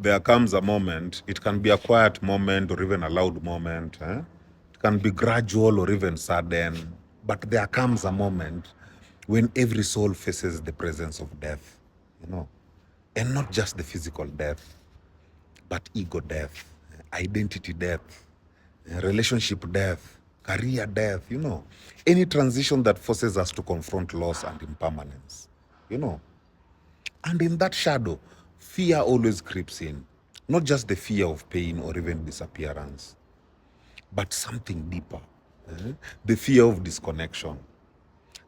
there comes a moment, it can be a quiet moment or even a loud moment. It can be gradual or even sudden. But there comes a moment when every soul faces the presence of death, you know, and not just the physical death, but ego death, identity death, relationship death, career death, any transition that forces us to confront loss and impermanence, you know. And in that shadow, fear always creeps in. Not just the fear of pain or even disappearance, but something deeper. The fear of disconnection.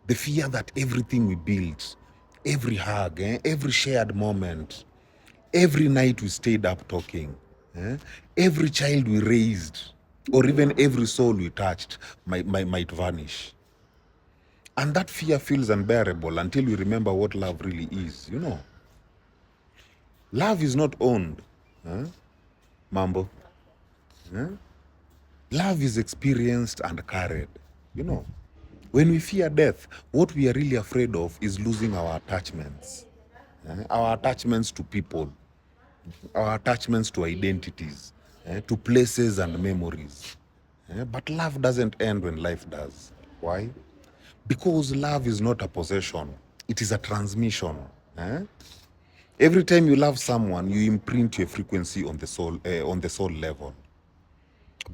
The fear that everything we built, every hug, every shared moment, every night we stayed up talking, every child we raised, or even every soul we touched might vanish. And that fear feels unbearable until we remember what love really is. Love is not owned. Mambo. Love is experienced and carried. When we fear death, what we are really afraid of is losing our attachments. Our attachments to people, our attachments to identities, to places and memories. But love doesn't end when life does. Why? Because love is not a possession, it is a transmission. Every time you love someone, you imprint your frequency on the soul level.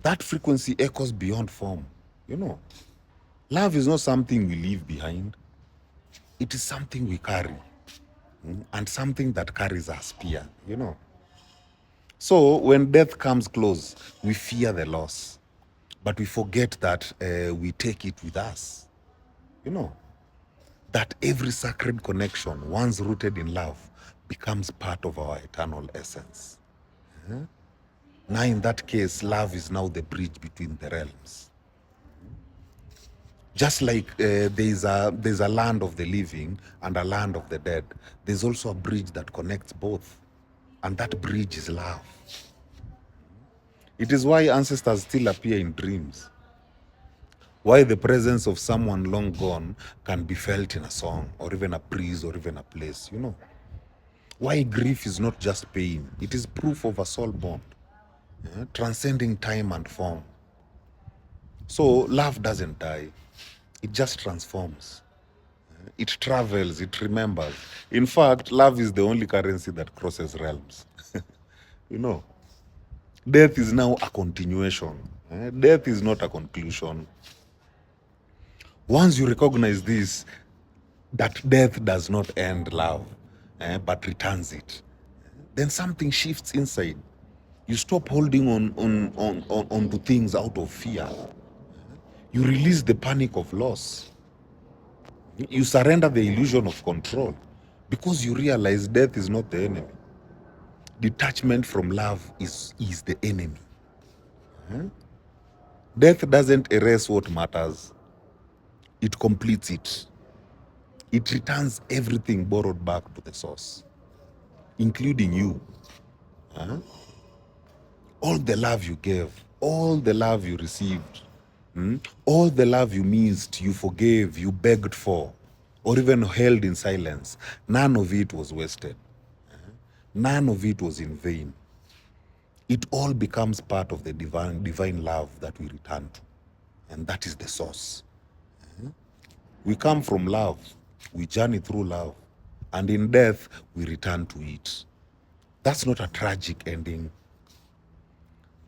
That frequency echoes beyond form. Love is not something we leave behind. It is something we carry, and something that carries our spear. So when death comes close, we fear the loss, but we forget that we take it with us. That every sacred connection, once rooted in love, becomes part of our eternal essence. Now, in that case, love is now the bridge between the realms. Just like there's a land of the living and a land of the dead, there's also a bridge that connects both. And that bridge is love. It is why ancestors still appear in dreams. Why the presence of someone long gone can be felt in a song, or even a breeze, or even a place. Why grief is not just pain, it is proof of a soul bond, transcending time and form. So love doesn't die, it just transforms. It travels, it remembers. In fact, love is the only currency that crosses realms. you know, Death is now a continuation. Death is not a conclusion. Once you recognize this, that death does not end love, but returns it, then something shifts inside. You stop holding on to things out of fear. You release the panic of loss. You surrender the illusion of control because you realize death is not the enemy. Detachment from love is the enemy. Death doesn't erase what matters. It completes it. It returns everything borrowed back to the source, including you. All the love you gave, all the love you received, all the love you missed, you forgave, you begged for, or even held in silence, none of it was wasted. None of it was in vain. It all becomes part of the divine love that we return to. And that is the source. We come from love, we journey through love, and in death, we return to it. That's not a tragic ending.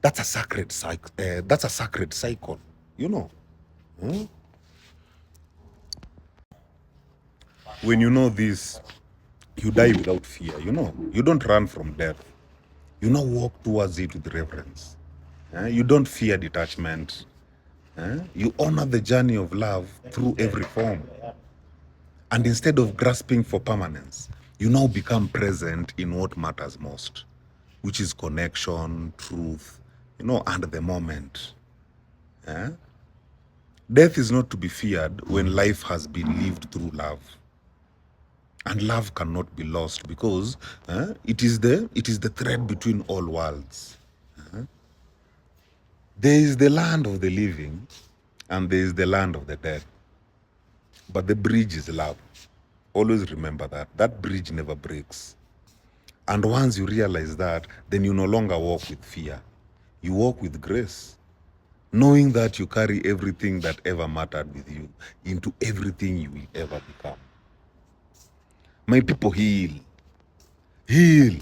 That's a sacred cycle. That's a sacred cycle. You know, when you know this, you die without fear. You don't run from death. You now walk towards it with reverence. You don't fear detachment. You honor the journey of love through every form. And instead of grasping for permanence, you now become present in what matters most, which is connection, truth, and the moment. Death is not to be feared when life has been lived through love. And love cannot be lost because it is the thread between all worlds. There is the land of the living and there is the land of the dead. But the bridge is love. Always remember that. That bridge never breaks. And once you realize that, then you no longer walk with fear. You walk with grace, knowing that you carry everything that ever mattered with you into everything you will ever become. My people, heal. Heal.